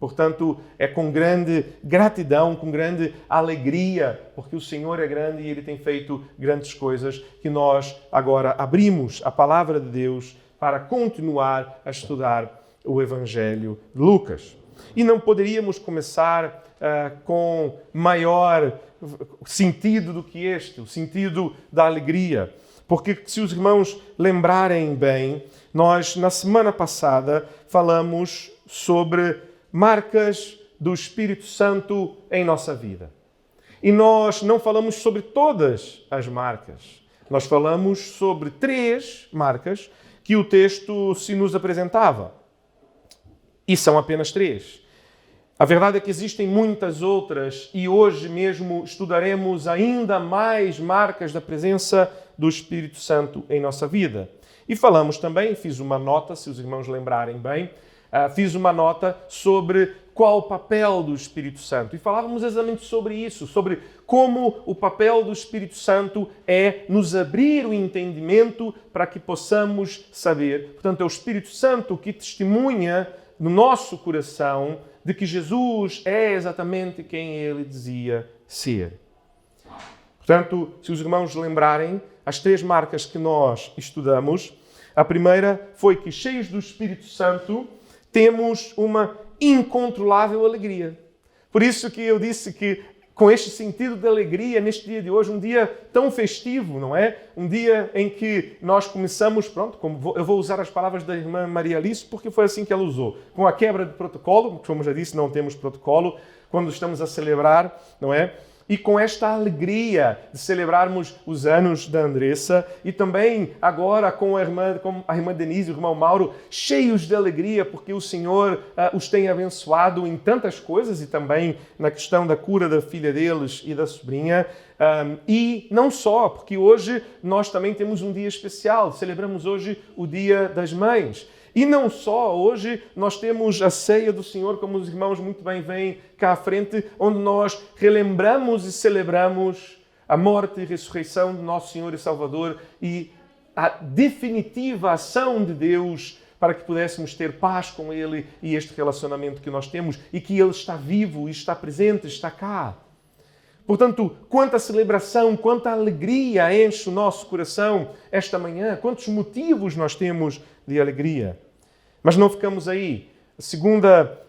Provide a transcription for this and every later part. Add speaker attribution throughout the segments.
Speaker 1: Portanto, é com grande gratidão, com grande alegria, porque o Senhor é grande e Ele tem feito grandes coisas, que nós agora abrimos a Palavra de Deus para continuar a estudar o Evangelho de Lucas. E não poderíamos começar com maior sentido do que este, o sentido da alegria. Porque, se os irmãos lembrarem bem, nós, na semana passada, falamos sobre marcas do Espírito Santo em nossa vida. E nós não falamos sobre todas as marcas. Nós falamos sobre 3 marcas que o texto se nos apresentava. E são apenas 3. A verdade é que existem muitas outras e hoje mesmo estudaremos ainda mais marcas da presença do Espírito Santo em nossa vida. E falamos também, fiz uma nota, se os irmãos lembrarem bem, fiz uma nota sobre qual o papel do Espírito Santo. E falávamos exatamente sobre isso, sobre como o papel do Espírito Santo é nos abrir o entendimento para que possamos saber. Portanto, é o Espírito Santo que testemunha no nosso coração de que Jesus é exatamente quem Ele dizia ser. Portanto, se os irmãos lembrarem, as 3 marcas que nós estudamos, a primeira foi que, cheios do Espírito Santo, temos uma incontrolável alegria. Por isso que eu disse que, com este sentido de alegria, neste dia de hoje, um dia tão festivo, não é? Um dia em que nós começamos, eu vou usar as palavras da irmã Maria Alice, porque foi assim que ela usou. Com a quebra de protocolo, como já disse, não temos protocolo, quando estamos a celebrar, não é? E com esta alegria de celebrarmos os anos da Andressa e também agora com a irmã Denise e o irmão Mauro, cheios de alegria porque o Senhor os tem abençoado em tantas coisas e também na questão da cura da filha deles e da sobrinha. E não só, porque hoje nós também temos um dia especial, celebramos hoje o Dia das Mães. E não só, hoje nós temos a ceia do Senhor, como os irmãos muito bem veem cá à frente, onde nós relembramos e celebramos a morte e ressurreição do nosso Senhor e Salvador e a definitiva ação de Deus para que pudéssemos ter paz com Ele e este relacionamento que nós temos e que Ele está vivo, está presente, está cá. Portanto, quanta celebração, quanta alegria enche o nosso coração esta manhã, quantos motivos nós temos de alegria. Mas não ficamos aí. A segunda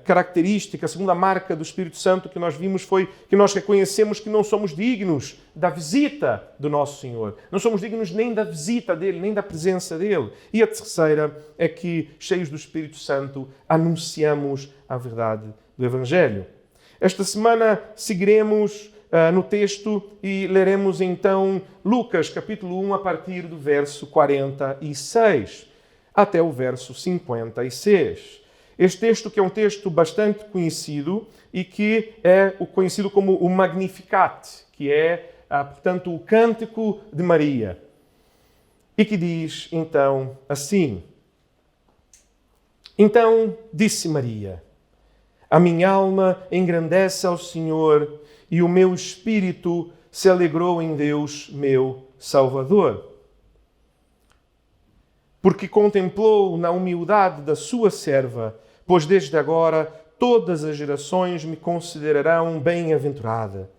Speaker 1: característica, a segunda marca do Espírito Santo que nós vimos foi que nós reconhecemos que não somos dignos da visita do nosso Senhor. Não somos dignos nem da visita dele, nem da presença dele. E a terceira é que, cheios do Espírito Santo, anunciamos a verdade do Evangelho. Esta semana seguiremos no texto e leremos então Lucas capítulo 1 a partir do verso 46 até o verso 56. Este texto que é um texto bastante conhecido e que é conhecido como o Magnificat, que é, portanto, o Cântico de Maria. E que diz então assim: Então disse Maria: A minha alma engrandece ao Senhor e o meu espírito se alegrou em Deus, meu Salvador. Porque contemplou na humildade da sua serva, pois desde agora todas as gerações me considerarão bem-aventurada.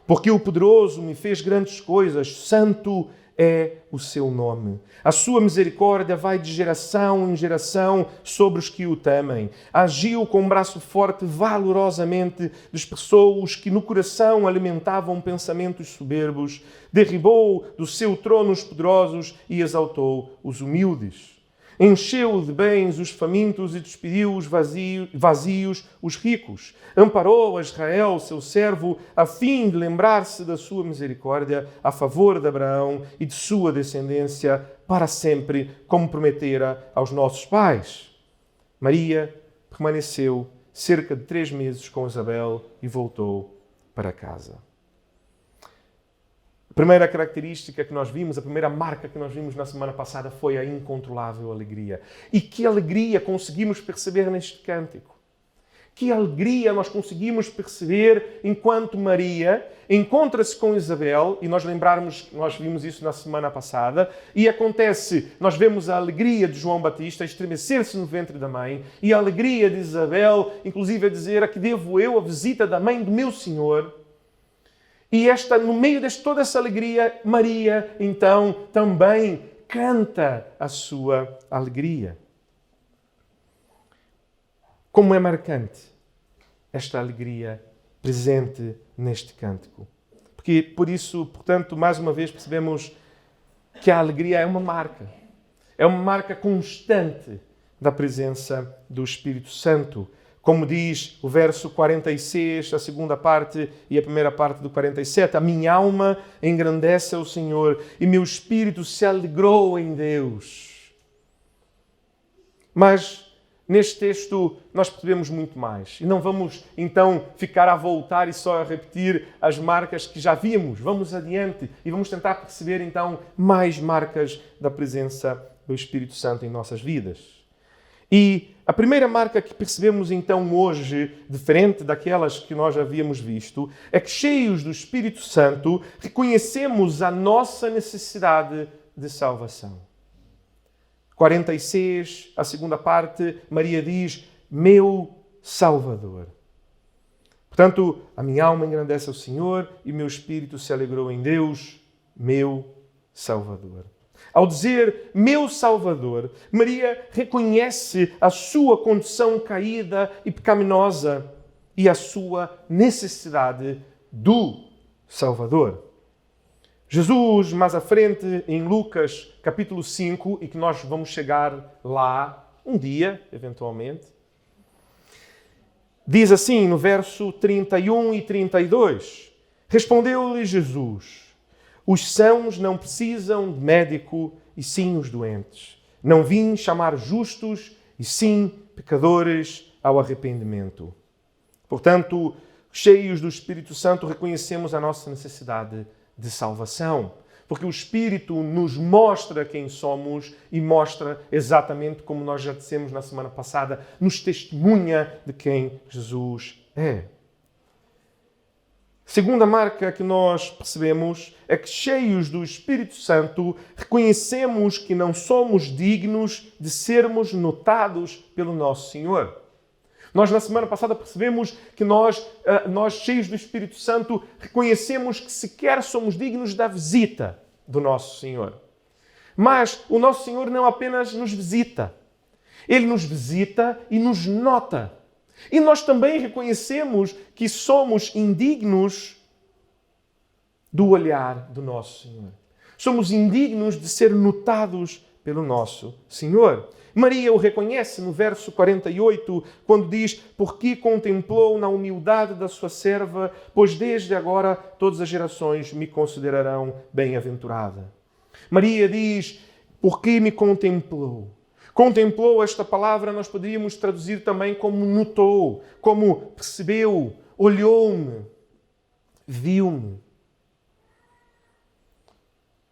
Speaker 1: Porque o Poderoso me fez grandes coisas, santo é o seu nome. A sua misericórdia vai de geração em geração sobre os que o temem. Agiu com um braço forte, valorosamente, dispersou os que no coração alimentavam pensamentos soberbos, derribou do seu trono os poderosos e exaltou os humildes. Encheu de bens os famintos e despediu os vazios os ricos. Amparou a Israel, seu servo, a fim de lembrar-se da sua misericórdia a favor de Abraão e de sua descendência para sempre, como prometera aos nossos pais. Maria permaneceu cerca de 3 meses com Isabel e voltou para casa. A primeira característica que nós vimos, a primeira marca que nós vimos na semana passada foi a incontrolável alegria. E que alegria conseguimos perceber neste cântico. Que alegria nós conseguimos perceber enquanto Maria encontra-se com Isabel, e nós vimos isso na semana passada, e acontece, nós vemos a alegria de João Batista estremecer-se no ventre da mãe, e a alegria de Isabel, inclusive a dizer: a que devo eu a visita da mãe do meu Senhor? E no meio de toda essa alegria, Maria, então, também canta a sua alegria. Como é marcante esta alegria presente neste cântico. Porque, por isso, portanto, mais uma vez percebemos que a alegria é uma marca. É uma marca constante da presença do Espírito Santo. Como diz o verso 46, a segunda parte e a primeira parte do 47, a minha alma engrandece ao Senhor e meu espírito se alegrou em Deus. Mas neste texto nós percebemos muito mais. E não vamos então ficar a voltar e só a repetir as marcas que já vimos. Vamos adiante e vamos tentar perceber então mais marcas da presença do Espírito Santo em nossas vidas. E a primeira marca que percebemos então hoje, diferente daquelas que nós havíamos visto, é que cheios do Espírito Santo reconhecemos a nossa necessidade de salvação. 46, a segunda parte, Maria diz: meu Salvador. Portanto, a minha alma engrandece ao Senhor e meu espírito se alegrou em Deus, meu Salvador. Ao dizer meu Salvador, Maria reconhece a sua condição caída e pecaminosa e a sua necessidade do Salvador. Jesus, mais à frente, em Lucas capítulo 5, e que nós vamos chegar lá um dia, eventualmente, diz assim no verso 31 e 32, respondeu-lhe Jesus: os sãos não precisam de médico, e sim os doentes. Não vim chamar justos, e sim pecadores ao arrependimento. Portanto, cheios do Espírito Santo, reconhecemos a nossa necessidade de salvação. Porque o Espírito nos mostra quem somos e mostra exatamente como nós já dissemos na semana passada, nos testemunha de quem Jesus é. Segunda marca que nós percebemos é que, cheios do Espírito Santo, reconhecemos que não somos dignos de sermos notados pelo nosso Senhor. Nós, na semana passada, percebemos que nós, cheios do Espírito Santo, reconhecemos que sequer somos dignos da visita do nosso Senhor. Mas o nosso Senhor não apenas nos visita. Ele nos visita e nos nota. E nós também reconhecemos que somos indignos do olhar do nosso Senhor. Somos indignos de ser notados pelo nosso Senhor. Maria o reconhece no verso 48, quando diz: porque contemplou na humildade da sua serva, pois desde agora todas as gerações me considerarão bem-aventurada. Maria diz: porque me contemplou. Contemplou, esta palavra nós poderíamos traduzir também como notou, como percebeu, olhou-me, viu-me.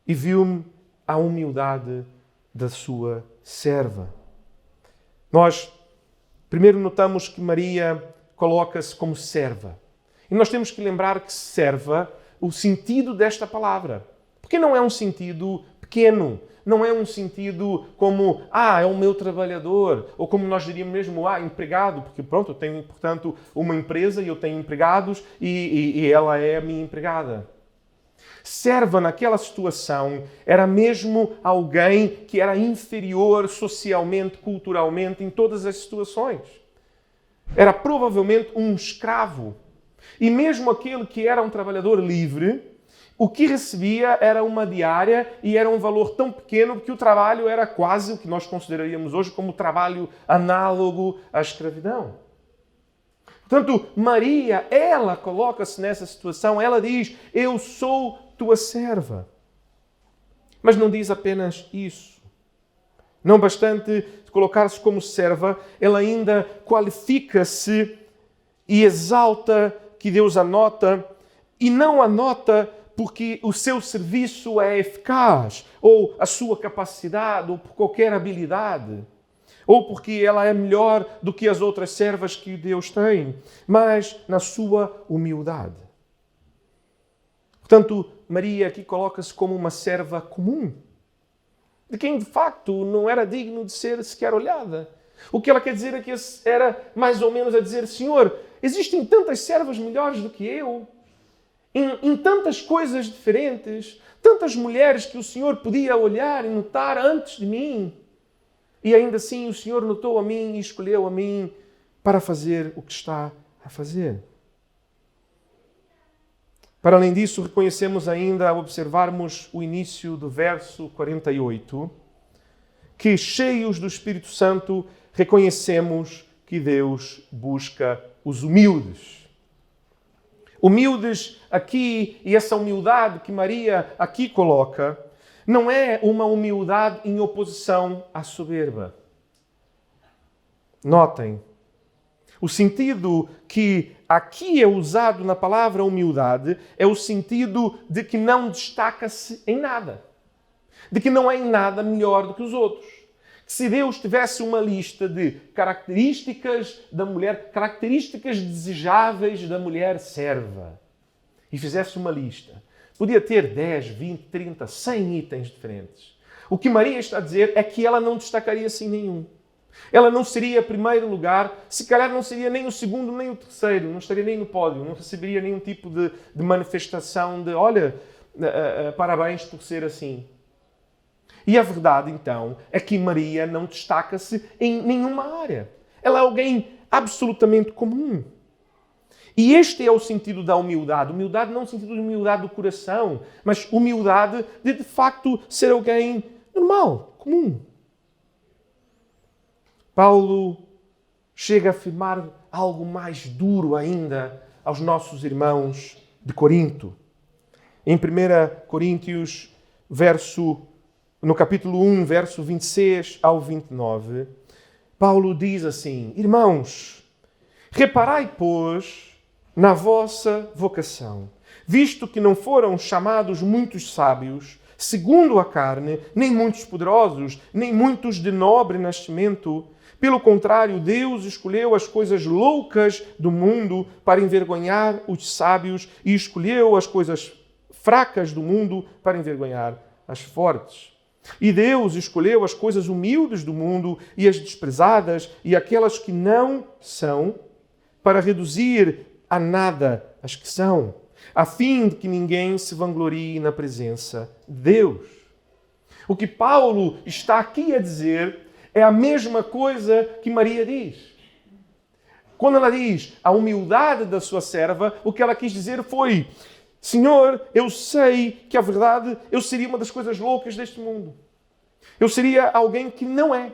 Speaker 1: E viu-me a humildade da sua serva. Nós primeiro notamos que Maria coloca-se como serva. E nós temos que lembrar que serva, o sentido desta palavra. Porque não é um sentido pequeno. Não é um sentido como, é o meu trabalhador, ou como nós diríamos mesmo, empregado, porque pronto, eu tenho, portanto, uma empresa e eu tenho empregados e ela é a minha empregada. Serva, naquela situação, era mesmo alguém que era inferior socialmente, culturalmente, em todas as situações. Era provavelmente um escravo. E mesmo aquele que era um trabalhador livre, o que recebia era uma diária e era um valor tão pequeno que o trabalho era quase o que nós consideraríamos hoje como trabalho análogo à escravidão. Portanto, Maria, ela coloca-se nessa situação, ela diz: eu sou tua serva. Mas não diz apenas isso. Não bastante colocar-se como serva, ela ainda qualifica-se e exalta que Deus a nota, e não a nota porque o seu serviço é eficaz, ou a sua capacidade, ou por qualquer habilidade, ou porque ela é melhor do que as outras servas que Deus tem, mas na sua humildade. Portanto, Maria aqui coloca-se como uma serva comum, de quem de facto não era digno de ser sequer olhada. O que ela quer dizer aqui era mais ou menos a dizer: Senhor, existem tantas servas melhores do que eu, em tantas coisas diferentes, tantas mulheres que o Senhor podia olhar e notar antes de mim. E ainda assim o Senhor notou a mim e escolheu a mim para fazer o que está a fazer. Para além disso, reconhecemos ainda, ao observarmos o início do verso 48, que, cheios do Espírito Santo, reconhecemos que Deus busca os humildes. Humildes aqui, e essa humildade que Maria aqui coloca, não é uma humildade em oposição à soberba. Notem, o sentido que aqui é usado na palavra humildade é o sentido de que não destaca-se em nada. De que não é em nada melhor do que os outros. Que se Deus tivesse uma lista de características da mulher, características desejáveis da mulher serva, e fizesse uma lista, podia ter 10, 20, 30, 100 itens diferentes. O que Maria está a dizer é que ela não destacaria-se em nenhum. Ela não seria primeiro lugar, se calhar não seria nem o segundo, nem o terceiro, não estaria nem no pódio, não receberia nenhum tipo de manifestação de, olha, parabéns por ser assim. E a verdade, então, é que Maria não destaca-se em nenhuma área. Ela é alguém absolutamente comum. E este é o sentido da humildade. Humildade não no sentido de humildade do coração, mas humildade de facto, ser alguém normal, comum. Paulo chega a afirmar algo mais duro ainda aos nossos irmãos de Corinto. Em 1 Coríntios, no capítulo 1, verso 26 ao 29, Paulo diz assim: Irmãos, reparai, pois, na vossa vocação, visto que não foram chamados muitos sábios, segundo a carne, nem muitos poderosos, nem muitos de nobre nascimento. Pelo contrário, Deus escolheu as coisas loucas do mundo para envergonhar os sábios e escolheu as coisas fracas do mundo para envergonhar as fortes. E Deus escolheu as coisas humildes do mundo e as desprezadas e aquelas que não são para reduzir a nada as que são, a fim de que ninguém se vanglorie na presença de Deus. O que Paulo está aqui a dizer é a mesma coisa que Maria diz. Quando ela diz a humildade da sua serva, o que ela quis dizer foi: Senhor, eu sei que a verdade, eu seria uma das coisas loucas deste mundo. Eu seria alguém que não é.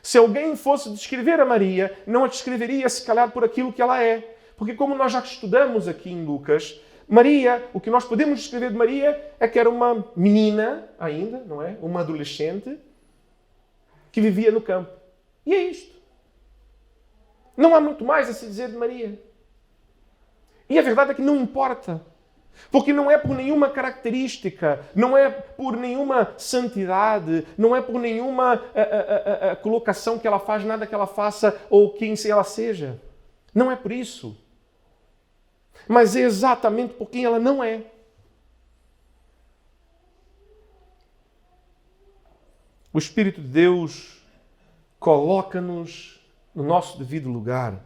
Speaker 1: Se alguém fosse descrever a Maria, não a descreveria se calhar por aquilo que ela é. Porque como nós já estudamos aqui em Lucas, Maria, o que nós podemos descrever de Maria é que era uma menina ainda, não é? Uma adolescente que vivia no campo. E é isto. Não há muito mais a se dizer de Maria. E a verdade é que não importa. Porque não é por nenhuma característica, não é por nenhuma santidade, não é por nenhuma colocação que ela faz, nada que ela faça ou quem ela seja. Não é por isso. Mas é exatamente por quem ela não é. O Espírito de Deus coloca-nos no nosso devido lugar.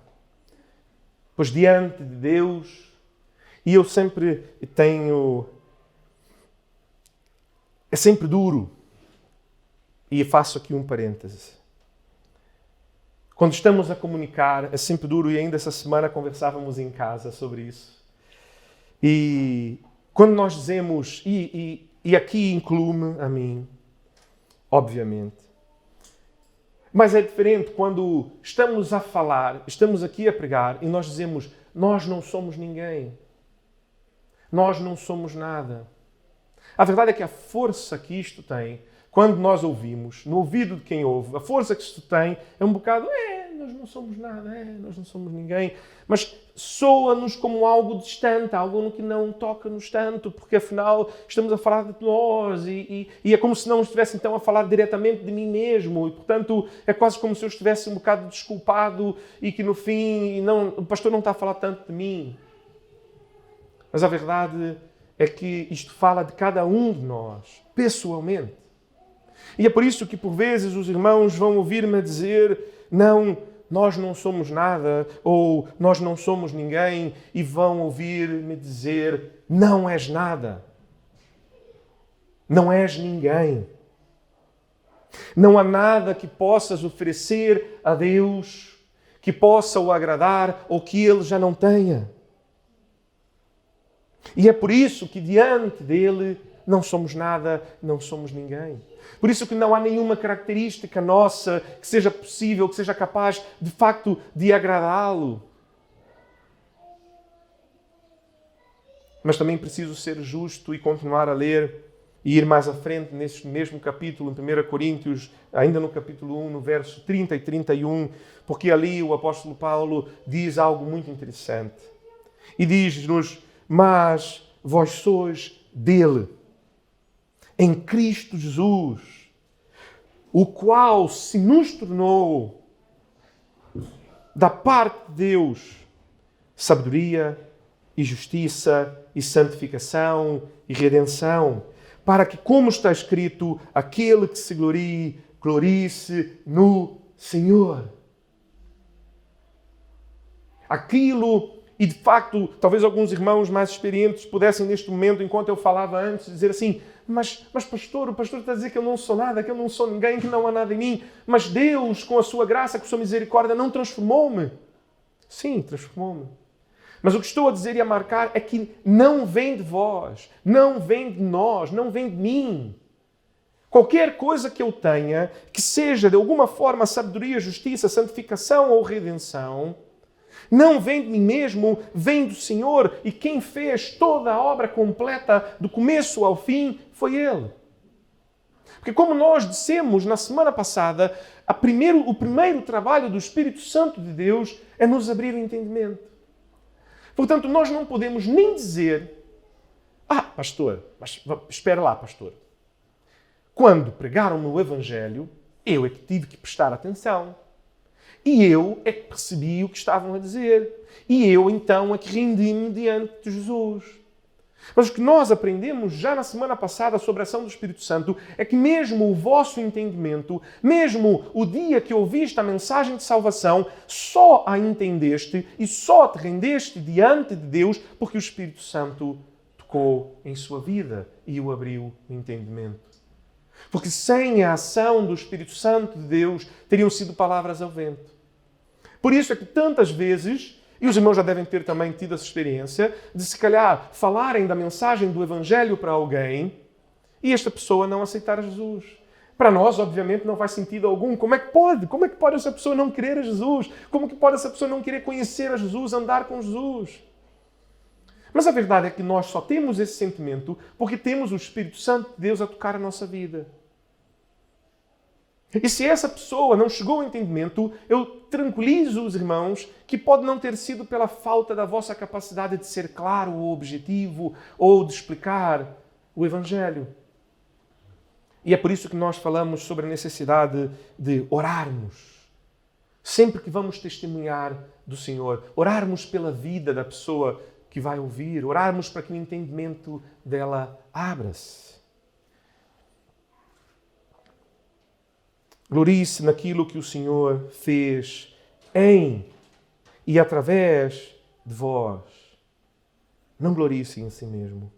Speaker 1: Pois diante de Deus, e eu sempre tenho... É sempre duro. E faço aqui um parêntese. Quando estamos a comunicar, é sempre duro, e ainda essa semana conversávamos em casa sobre isso. E quando nós dizemos, e aqui inclui-me a mim, obviamente. Mas é diferente quando estamos a falar, estamos aqui a pregar e nós dizemos, nós não somos ninguém. Nós não somos nada. A verdade é que a força que isto tem, quando nós ouvimos, no ouvido de quem ouve, a força que isto tem é um bocado, nós não somos nada, nós não somos ninguém. Mas soa-nos como algo distante, algo que não toca-nos tanto, porque afinal estamos a falar de nós e é como se não estivesse então a falar diretamente de mim mesmo e, portanto, é quase como se eu estivesse um bocado desculpado e que no fim o pastor não está a falar tanto de mim. Mas a verdade é que isto fala de cada um de nós, pessoalmente. E é por isso que, por vezes, os irmãos vão ouvir-me dizer: não, nós não somos nada, ou nós não somos ninguém, e vão ouvir-me dizer: não és nada. Não és ninguém. Não há nada que possas oferecer a Deus que possa o agradar ou que Ele já não tenha. E é por isso que diante dele não somos nada, não somos ninguém. Por isso que não há nenhuma característica nossa que seja possível, que seja capaz de facto de agradá-lo. Mas também preciso ser justo e continuar a ler e ir mais à frente nesse mesmo capítulo, em 1 Coríntios, ainda no capítulo 1, no verso 30 e 31, porque ali o apóstolo Paulo diz algo muito interessante. E diz-nos: mas vós sois dele, em Cristo Jesus, o qual se nos tornou, da parte de Deus, sabedoria e justiça e santificação e redenção, para que, como está escrito, aquele que se glorie, glorie-se no Senhor. Aquilo. E, de facto, talvez alguns irmãos mais experientes pudessem, neste momento, enquanto eu falava antes, dizer assim: mas pastor, o pastor está a dizer que eu não sou nada, que eu não sou ninguém, que não há nada em mim. Mas Deus, com a sua graça, com a sua misericórdia, não transformou-me. Sim, transformou-me. Mas o que estou a dizer e a marcar é que não vem de vós, não vem de nós, não vem de mim. Qualquer coisa que eu tenha, que seja de alguma forma sabedoria, justiça, santificação ou redenção, não vem de mim mesmo, vem do Senhor. E quem fez toda a obra completa, do começo ao fim, foi Ele. Porque como nós dissemos na semana passada, o primeiro trabalho do Espírito Santo de Deus é nos abrir o entendimento. Portanto, nós não podemos nem dizer: pastor, mas espera lá, pastor. Quando pregaram-me o Evangelho, eu é que tive que prestar atenção. E eu é que percebi o que estavam a dizer. E eu, então, é que rendi-me diante de Jesus. Mas o que nós aprendemos já na semana passada sobre a ação do Espírito Santo é que mesmo o vosso entendimento, mesmo o dia que ouviste a mensagem de salvação, só a entendeste e só te rendeste diante de Deus porque o Espírito Santo tocou em sua vida e o abriu o entendimento. Porque sem a ação do Espírito Santo de Deus, teriam sido palavras ao vento. Por isso é que tantas vezes, e os irmãos já devem ter também tido essa experiência, de se calhar falarem da mensagem do Evangelho para alguém e esta pessoa não aceitar Jesus. Para nós, obviamente, não faz sentido algum. Como é que pode? Como é que pode essa pessoa não querer a Jesus? Como que pode essa pessoa não querer conhecer a Jesus, andar com Jesus? Mas a verdade é que nós só temos esse sentimento porque temos o Espírito Santo de Deus a tocar a nossa vida. E se essa pessoa não chegou ao entendimento, eu tranquilizo os irmãos que pode não ter sido pela falta da vossa capacidade de ser claro ou objetivo ou de explicar o Evangelho. E é por isso que nós falamos sobre a necessidade de orarmos. Sempre que vamos testemunhar do Senhor, orarmos pela vida da pessoa que vai ouvir, orarmos para que o entendimento dela abra-se. Glorie-se naquilo que o Senhor fez em e através de vós. Não glorie-se em si mesmo.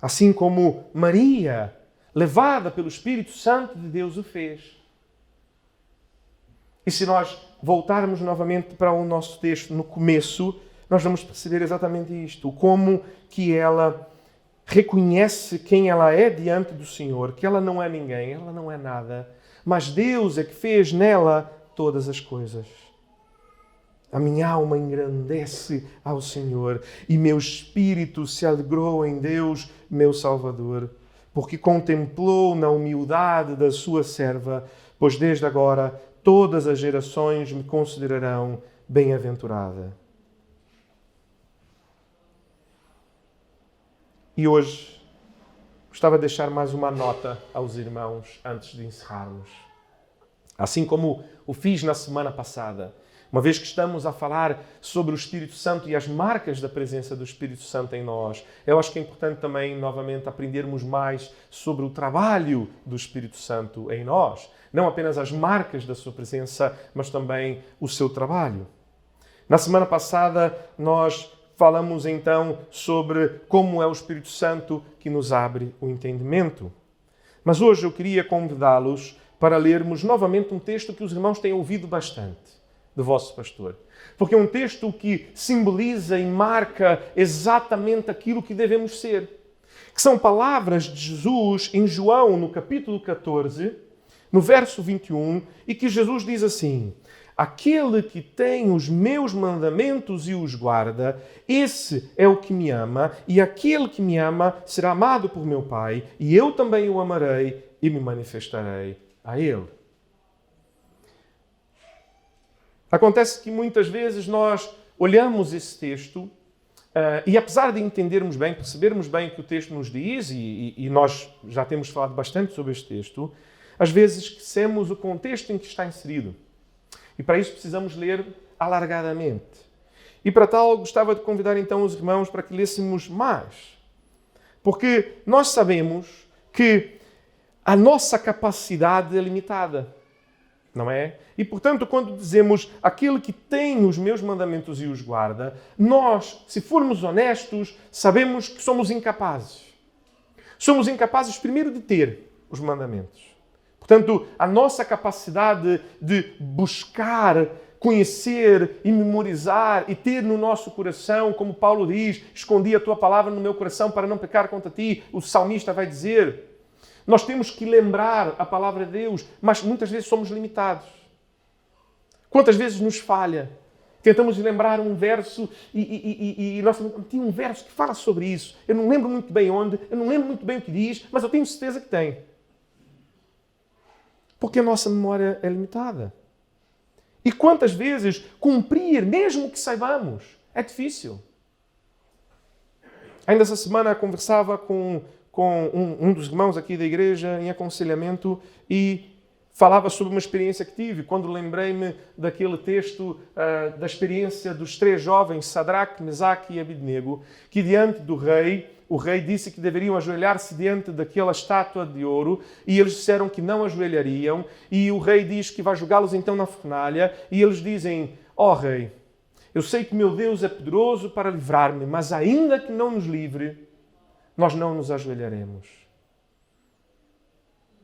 Speaker 1: Assim como Maria, levada pelo Espírito Santo de Deus, o fez. E se nós voltarmos novamente para o nosso texto no começo, nós vamos perceber exatamente isto. Como que ela reconhece quem ela é diante do Senhor, que ela não é ninguém, ela não é nada, mas Deus é que fez nela todas as coisas. A minha alma engrandece ao Senhor e meu espírito se alegrou em Deus, meu Salvador, porque contemplou na humildade da sua serva, pois desde agora todas as gerações me considerarão bem-aventurada. E hoje gostava de deixar mais uma nota aos irmãos antes de encerrarmos. Assim como o fiz na semana passada, uma vez que estamos a falar sobre o Espírito Santo e as marcas da presença do Espírito Santo em nós, eu acho que é importante também, novamente, aprendermos mais sobre o trabalho do Espírito Santo em nós. Não apenas as marcas da sua presença, mas também o seu trabalho. Na semana passada, nós falamos então sobre como é o Espírito Santo que nos abre o entendimento. Mas hoje eu queria convidá-los para lermos novamente um texto que os irmãos têm ouvido bastante do vosso pastor. Porque é um texto que simboliza e marca exatamente aquilo que devemos ser. Que são palavras de Jesus em João, no capítulo 14, no verso 21, e que Jesus diz assim: aquele que tem os meus mandamentos e os guarda, esse é o que me ama, e aquele que me ama será amado por meu Pai, e eu também o amarei e me manifestarei a ele. Acontece que muitas vezes nós olhamos esse texto e apesar de entendermos bem, percebermos bem o que o texto nos diz, e nós já temos falado bastante sobre este texto, às vezes esquecemos o contexto em que está inserido. E para isso precisamos ler alargadamente. E para tal, gostava de convidar então os irmãos para que lêssemos mais. Porque nós sabemos que a nossa capacidade é limitada. Não é? E, portanto, quando dizemos aquele que tem os meus mandamentos e os guarda, nós, se formos honestos, sabemos que somos incapazes. Somos incapazes, primeiro, de ter os mandamentos. Portanto, a nossa capacidade de buscar, conhecer e memorizar e ter no nosso coração, como Paulo diz, escondi a tua palavra no meu coração para não pecar contra ti, o salmista vai dizer. Nós temos que lembrar a palavra de Deus, mas muitas vezes somos limitados. Quantas vezes nos falha? Tentamos lembrar um verso e nós tem um verso que fala sobre isso. Eu não lembro muito bem onde, eu não lembro muito bem o que diz, mas eu tenho certeza que tem. Porque a nossa memória é limitada. E quantas vezes cumprir, mesmo que saibamos, é difícil. Ainda essa semana conversava com um dos irmãos aqui da igreja em aconselhamento e falava sobre uma experiência que tive, quando lembrei-me daquele texto da experiência dos 3 jovens, Sadraque, Mesaque e Abednego, que diante do rei, o rei disse que deveriam ajoelhar-se diante daquela estátua de ouro e eles disseram que não ajoelhariam e o rei diz que vai jogá-los então na fornalha e eles dizem: ó rei, eu sei que meu Deus é poderoso para livrar-me, mas ainda que não nos livre, nós não nos ajoelharemos.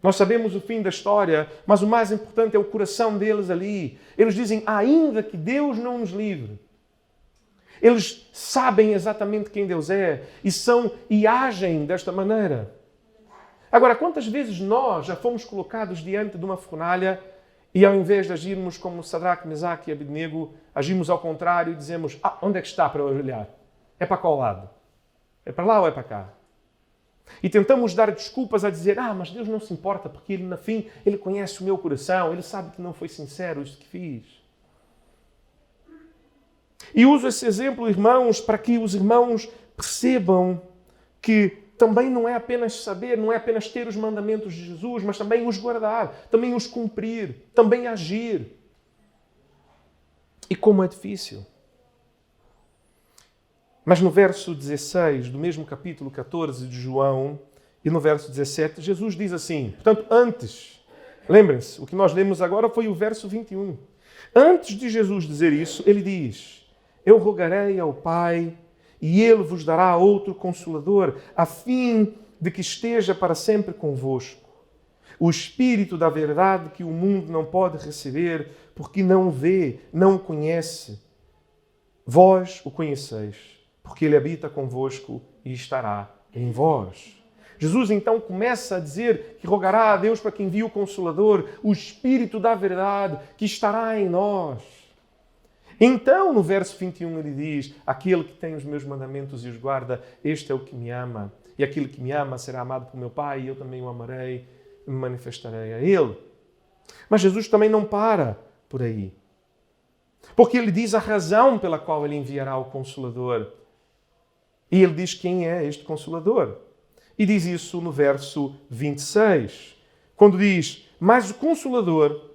Speaker 1: Nós sabemos o fim da história, mas o mais importante é o coração deles ali. Eles dizem, ainda que Deus não nos livre. Eles sabem exatamente quem Deus é e agem desta maneira. Agora, quantas vezes nós já fomos colocados diante de uma fornalha e ao invés de agirmos como Sadraque, Mesaque e Abednego, agimos ao contrário e dizemos, onde é que está para eu olhar? É para qual lado? É para lá ou é para cá? E tentamos dar desculpas a dizer, mas Deus não se importa porque Ele, no fim, Ele conhece o meu coração, Ele sabe que não foi sincero isto que fiz. E uso esse exemplo, irmãos, para que os irmãos percebam que também não é apenas saber, não é apenas ter os mandamentos de Jesus, mas também os guardar, também os cumprir, também agir. E como é difícil. Mas no verso 16 do mesmo capítulo 14 de João e no verso 17, Jesus diz assim, portanto, antes, lembrem-se, o que nós lemos agora foi o verso 21. Antes de Jesus dizer isso, ele diz, eu rogarei ao Pai e Ele vos dará outro Consolador, a fim de que esteja para sempre convosco. O Espírito da verdade que o mundo não pode receber, porque não o vê, não o conhece. Vós o conheceis, porque Ele habita convosco e estará em vós. Jesus então começa a dizer que rogará a Deus para que envie o Consolador, o Espírito da verdade que estará em nós. Então, no verso 21, ele diz, aquele que tem os meus mandamentos e os guarda, este é o que me ama. E aquele que me ama será amado por meu Pai, e eu também o amarei e me manifestarei a ele. Mas Jesus também não para por aí. Porque ele diz a razão pela qual ele enviará o Consolador. E ele diz quem é este Consolador. E diz isso no verso 26. Quando diz, mas o Consolador,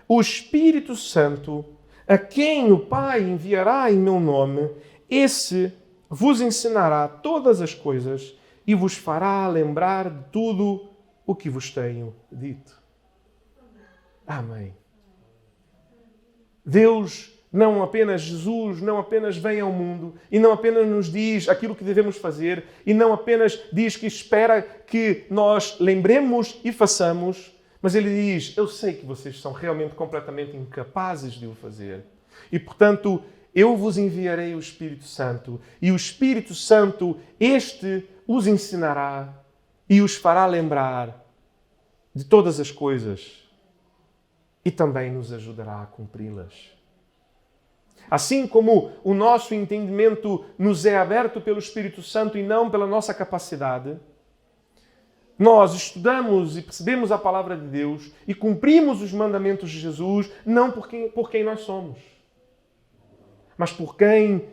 Speaker 1: o Espírito Santo, a quem o Pai enviará em meu nome, esse vos ensinará todas as coisas e vos fará lembrar de tudo o que vos tenho dito. Amém. Deus, não apenas Jesus, não apenas vem ao mundo e não apenas nos diz aquilo que devemos fazer e não apenas diz que espera que nós lembremos e façamos, mas Ele diz, eu sei que vocês são realmente completamente incapazes de o fazer. E, portanto, eu vos enviarei o Espírito Santo e o Espírito Santo, este os ensinará e os fará lembrar de todas as coisas e também nos ajudará a cumpri-las. Assim como o nosso entendimento nos é aberto pelo Espírito Santo e não pela nossa capacidade, nós estudamos e percebemos a palavra de Deus e cumprimos os mandamentos de Jesus não por quem nós somos, mas por quem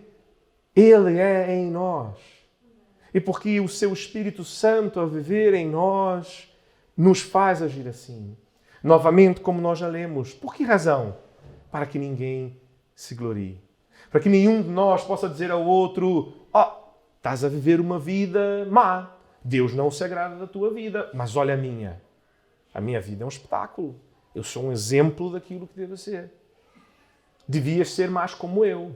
Speaker 1: Ele é em nós. E porque o seu Espírito Santo a viver em nós nos faz agir assim. Novamente, como nós já lemos. Por que razão? Para que ninguém se glorie. Para que nenhum de nós possa dizer ao outro, estás a viver uma vida má. Deus não se agrada da tua vida. Mas olha a minha. A minha vida é um espetáculo. Eu sou um exemplo daquilo que devo ser. Devias ser mais como eu.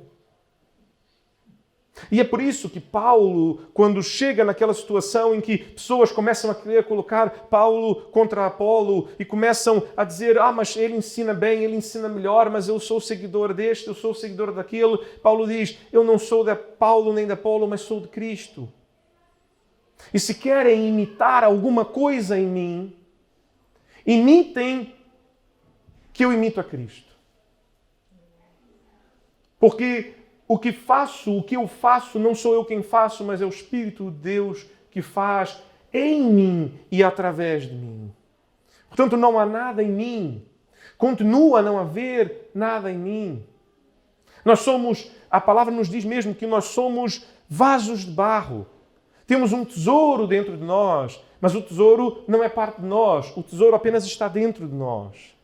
Speaker 1: E é por isso que Paulo, quando chega naquela situação em que pessoas começam a querer colocar Paulo contra Apolo e começam a dizer, mas ele ensina bem, ele ensina melhor, mas eu sou seguidor deste, eu sou seguidor daquele. Paulo diz, eu não sou de Paulo nem de Apolo, mas sou de Cristo. E se querem imitar alguma coisa em mim, imitem que eu imito a Cristo. Porque o que eu faço, não sou eu quem faço, mas é o Espírito de Deus que faz em mim e através de mim. Portanto, não há nada em mim. Continua a não haver nada em mim. A palavra nos diz mesmo que nós somos vasos de barro. Temos um tesouro dentro de nós, mas o tesouro não é parte de nós. O tesouro apenas está dentro de nós.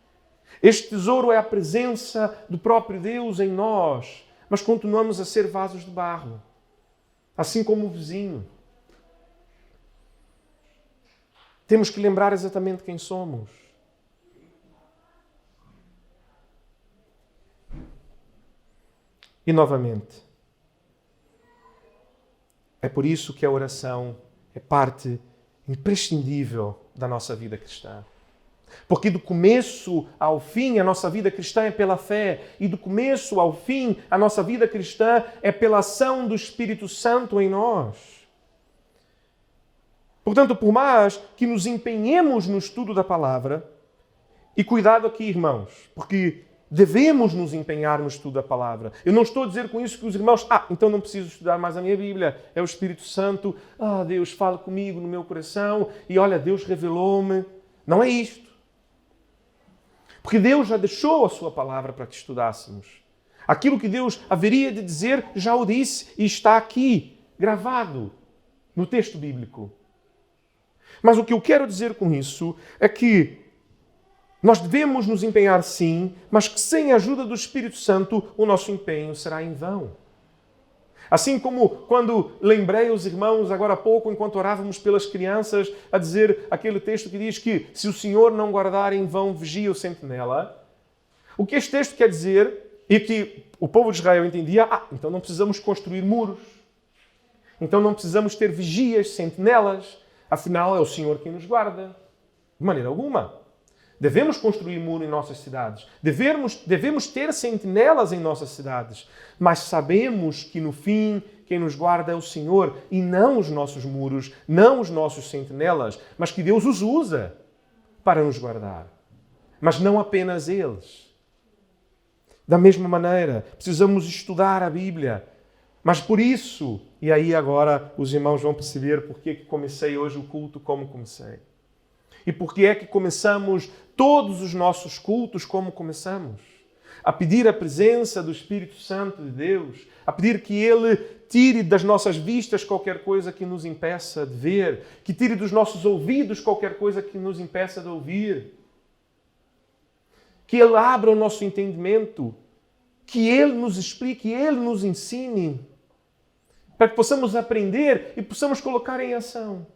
Speaker 1: Este tesouro é a presença do próprio Deus em nós. Mas continuamos a ser vasos de barro, assim como o vizinho. Temos que lembrar exatamente quem somos. E novamente, é por isso que a oração é parte imprescindível da nossa vida cristã. Porque do começo ao fim a nossa vida cristã é pela fé e do começo ao fim a nossa vida cristã é pela ação do Espírito Santo em nós. Portanto, por mais que nos empenhemos no estudo da palavra, e cuidado aqui, irmãos, porque devemos nos empenhar no estudo da palavra. Eu não estou a dizer com isso que os irmãos, então não preciso estudar mais a minha Bíblia, é o Espírito Santo, Deus fala comigo no meu coração e olha, Deus revelou-me. Não é isto. Porque Deus já deixou a sua palavra para que estudássemos. Aquilo que Deus haveria de dizer, já o disse e está aqui, gravado no texto bíblico. Mas o que eu quero dizer com isso é que nós devemos nos empenhar sim, mas que sem a ajuda do Espírito Santo o nosso empenho será em vão. Assim como quando lembrei os irmãos agora há pouco, enquanto orávamos pelas crianças, a dizer aquele texto que diz que se o Senhor não guardar em vão, vigia o sentinela. O que este texto quer dizer, e que o povo de Israel entendia, então não precisamos construir muros. Então não precisamos ter vigias, sentinelas. Afinal, é o Senhor quem nos guarda. De maneira alguma. Devemos construir muro em nossas cidades. Devemos ter sentinelas em nossas cidades. Mas sabemos que no fim quem nos guarda é o Senhor e não os nossos muros, não os nossos sentinelas, mas que Deus os usa para nos guardar. Mas não apenas eles. Da mesma maneira, precisamos estudar a Bíblia. Mas por isso, e aí agora os irmãos vão perceber porque que comecei hoje o culto como comecei. E por que é que começamos todos os nossos cultos como começamos, a pedir a presença do Espírito Santo de Deus, a pedir que Ele tire das nossas vistas qualquer coisa que nos impeça de ver, que tire dos nossos ouvidos qualquer coisa que nos impeça de ouvir, que Ele abra o nosso entendimento, que Ele nos explique, que Ele nos ensine, para que possamos aprender e possamos colocar em ação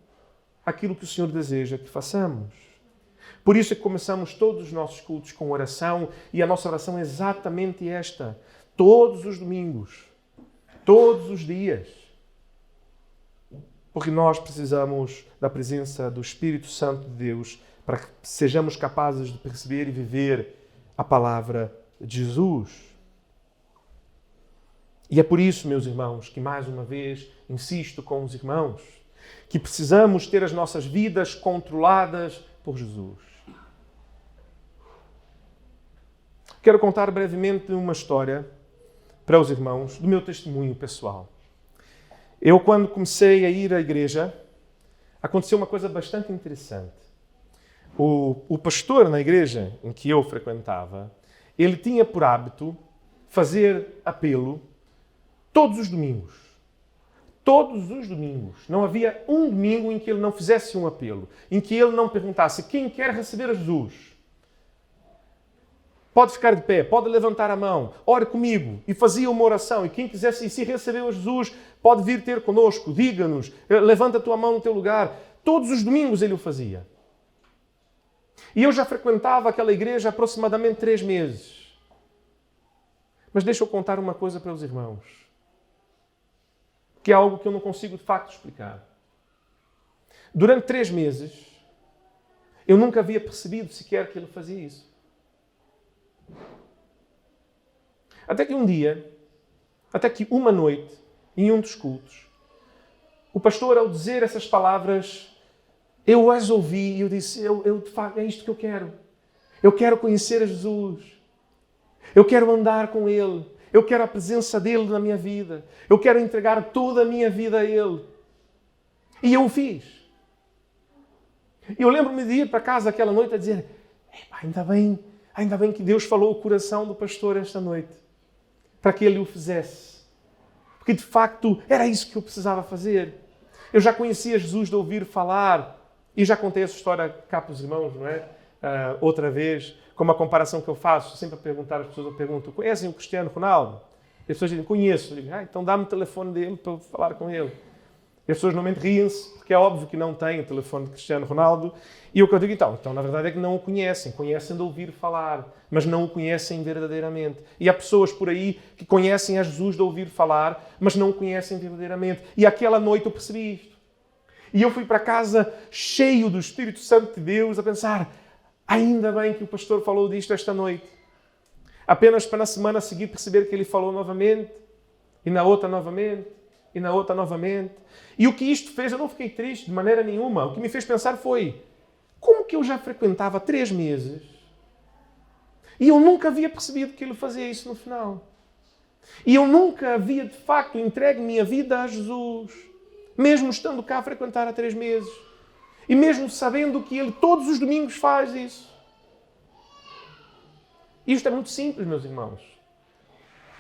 Speaker 1: aquilo que o Senhor deseja que façamos. Por isso é que começamos todos os nossos cultos com oração, e a nossa oração é exatamente esta, todos os domingos, todos os dias. Porque nós precisamos da presença do Espírito Santo de Deus para que sejamos capazes de perceber e viver a palavra de Jesus. E é por isso, meus irmãos, que mais uma vez insisto com os irmãos, que precisamos ter as nossas vidas controladas por Jesus. Quero contar brevemente uma história para os irmãos do meu testemunho pessoal. Eu, quando comecei a ir à igreja, aconteceu uma coisa bastante interessante. O pastor na igreja em que eu frequentava, ele tinha por hábito fazer apelo todos os domingos. Todos os domingos. Não havia um domingo em que ele não fizesse um apelo, em que ele não perguntasse: quem quer receber a Jesus? Pode ficar de pé, pode levantar a mão, ore comigo. E fazia uma oração. E quem quisesse, e se recebeu a Jesus, pode vir ter conosco, diga-nos, levanta a tua mão no teu lugar. Todos os domingos ele o fazia. E eu já frequentava aquela igreja há aproximadamente 3 meses. Mas deixa eu contar uma coisa para os irmãos, que é algo que eu não consigo de facto explicar. Durante 3 meses, eu nunca havia percebido sequer que ele fazia isso. Até que um dia, até que uma noite, em um dos cultos, o pastor, ao dizer essas palavras, eu as ouvi e eu disse: eu de facto, é isto que eu quero. Eu quero conhecer a Jesus. Eu quero andar com Ele. Eu quero a presença dEle na minha vida. Eu quero entregar toda a minha vida a Ele. E eu o fiz. E eu lembro-me de ir para casa aquela noite a dizer: ainda bem que Deus falou o coração do pastor esta noite, para que ele o fizesse. Porque de facto era isso que eu precisava fazer. Eu já conhecia Jesus de ouvir falar, e já contei essa história cá para os irmãos, não é? Outra vez, com uma comparação que eu faço, sempre a perguntar às pessoas, eu pergunto: conhecem o Cristiano Ronaldo? E as pessoas dizem: conheço. Eu digo: então dá-me o telefone dele para eu falar com ele. E as pessoas normalmente riem-se, porque é óbvio que não têm o telefone de Cristiano Ronaldo. E o que eu digo, então na verdade é que não o conhecem. Conhecem de ouvir falar, mas não o conhecem verdadeiramente. E há pessoas por aí que conhecem a Jesus de ouvir falar, mas não o conhecem verdadeiramente. E aquela noite eu percebi isto. E eu fui para casa cheio do Espírito Santo de Deus, a pensar: ainda bem que o pastor falou disto esta noite. Apenas para na semana a seguir perceber que ele falou novamente, e na outra novamente, e na outra novamente. E o que isto fez, eu não fiquei triste de maneira nenhuma. O que me fez pensar foi: como que eu já frequentava 3 meses e eu nunca havia percebido que ele fazia isso no final? E eu nunca havia, de facto, entregue minha vida a Jesus, mesmo estando cá a frequentar há 3 meses. E mesmo sabendo que ele todos os domingos faz isso. Isto é muito simples, meus irmãos.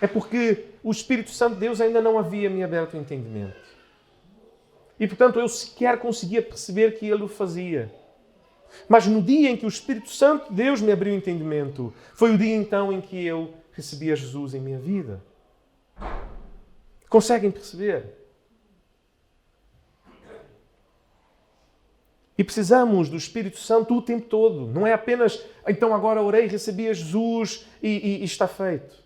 Speaker 1: É porque o Espírito Santo de Deus ainda não havia me aberto o entendimento. E, portanto, eu sequer conseguia perceber que ele o fazia. Mas no dia em que o Espírito Santo de Deus me abriu o entendimento, foi o dia então em que eu recebi a Jesus em minha vida. Conseguem perceber? E precisamos do Espírito Santo o tempo todo. Não é apenas, então agora orei, recebi a Jesus e está feito.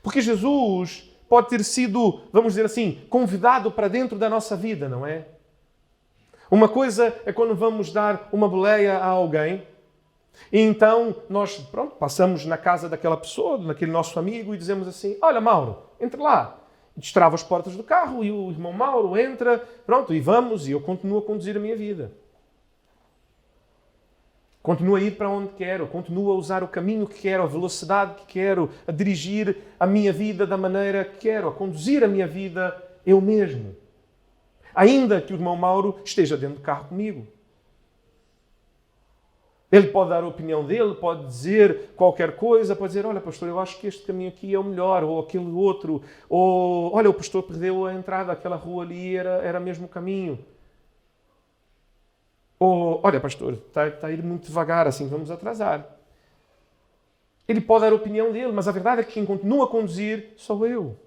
Speaker 1: Porque Jesus pode ter sido, vamos dizer assim, convidado para dentro da nossa vida, não é? Uma coisa é quando vamos dar uma boleia a alguém e então nós, passamos na casa daquela pessoa, daquele nosso amigo e dizemos assim: olha, Mauro, entra lá. Destrava as portas do carro e o irmão Mauro entra, e vamos, e eu continuo a conduzir a minha vida. Continuo a ir para onde quero, continuo a usar o caminho que quero, a velocidade que quero, a dirigir a minha vida da maneira que quero, a conduzir a minha vida eu mesmo. Ainda que o irmão Mauro esteja dentro do carro comigo. Ele pode dar a opinião dele, pode dizer qualquer coisa, pode dizer, olha, pastor, eu acho que este caminho aqui é o melhor, ou aquele outro, ou, olha, o pastor perdeu a entrada, aquela rua ali era mesmo o caminho. Ou, olha, pastor, está a ir muito devagar, assim vamos atrasar. Ele pode dar a opinião dele, mas a verdade é que quem continua a conduzir sou eu.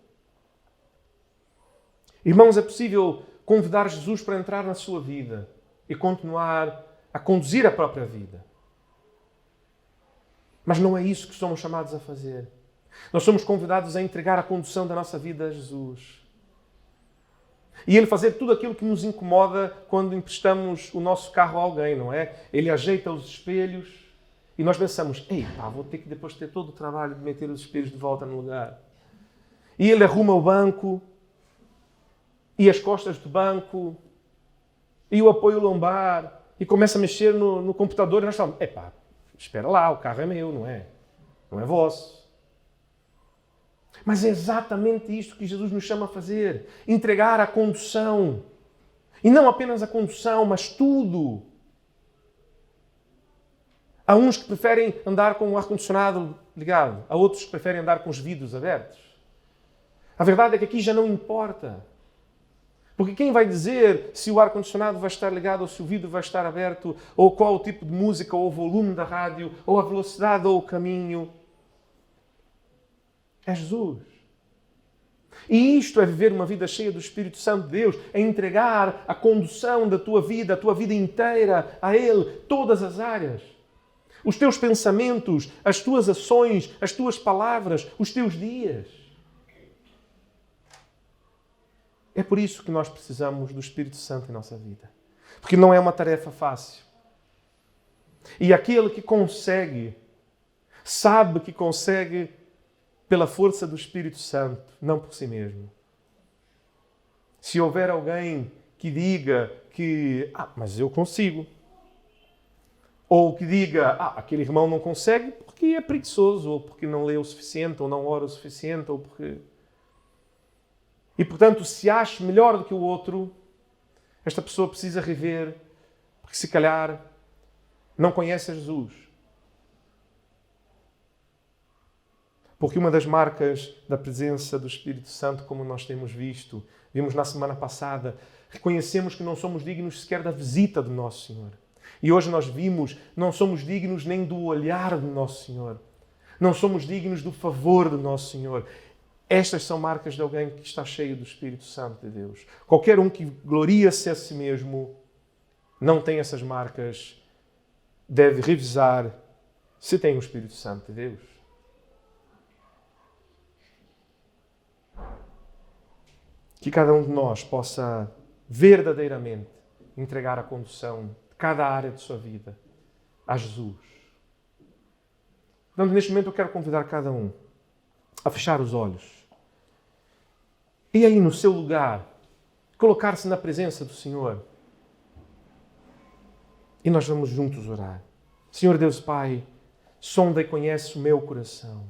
Speaker 1: Irmãos, é possível convidar Jesus para entrar na sua vida e continuar a conduzir a própria vida. Mas não é isso que somos chamados a fazer. Nós somos convidados a entregar a condução da nossa vida a Jesus. E Ele fazer tudo aquilo que nos incomoda quando emprestamos o nosso carro a alguém, não é? Ele ajeita os espelhos e nós pensamos, ei pá, vou ter que depois ter todo o trabalho de meter os espelhos de volta no lugar. E Ele arruma o banco e as costas do banco e o apoio lombar e começa a mexer no computador e nós falamos, epá, espera lá, o carro é meu, não é? Não é vosso. Mas é exatamente isto que Jesus nos chama a fazer. Entregar a condução. E não apenas a condução, mas tudo. Há uns que preferem andar com o ar-condicionado ligado. Há outros que preferem andar com os vidros abertos. A verdade é que aqui já não importa. Porque quem vai dizer se o ar-condicionado vai estar ligado ou se o vidro vai estar aberto, ou qual o tipo de música, ou o volume da rádio, ou a velocidade, ou o caminho, é Jesus. E isto é viver uma vida cheia do Espírito Santo de Deus, é entregar a condução da tua vida, a tua vida inteira a Ele, todas as áreas. Os teus pensamentos, as tuas ações, as tuas palavras, os teus dias. É por isso que nós precisamos do Espírito Santo em nossa vida. Porque não é uma tarefa fácil. E aquele que consegue, sabe que consegue pela força do Espírito Santo, não por si mesmo. Se houver alguém que diga que, mas eu consigo. Ou que diga, aquele irmão não consegue porque é preguiçoso, ou porque não lê o suficiente, ou não ora o suficiente, ou porque... E, portanto, se acha melhor do que o outro, esta pessoa precisa rever, porque se calhar não conhece a Jesus. Porque uma das marcas da presença do Espírito Santo, como nós temos visto, vimos na semana passada, reconhecemos que não somos dignos sequer da visita do nosso Senhor. E hoje nós vimos, não somos dignos nem do olhar do nosso Senhor. Não somos dignos do favor do nosso Senhor. Estas são marcas de alguém que está cheio do Espírito Santo de Deus. Qualquer um que gloria-se a si mesmo, não tem essas marcas, deve revisar se tem o Espírito Santo de Deus. Que cada um de nós possa verdadeiramente entregar a condução de cada área de sua vida a Jesus. Portanto, neste momento eu quero convidar cada um a fechar os olhos e aí no seu lugar colocar-se na presença do Senhor. E nós vamos juntos orar. Senhor Deus Pai, sonda e conhece o meu coração.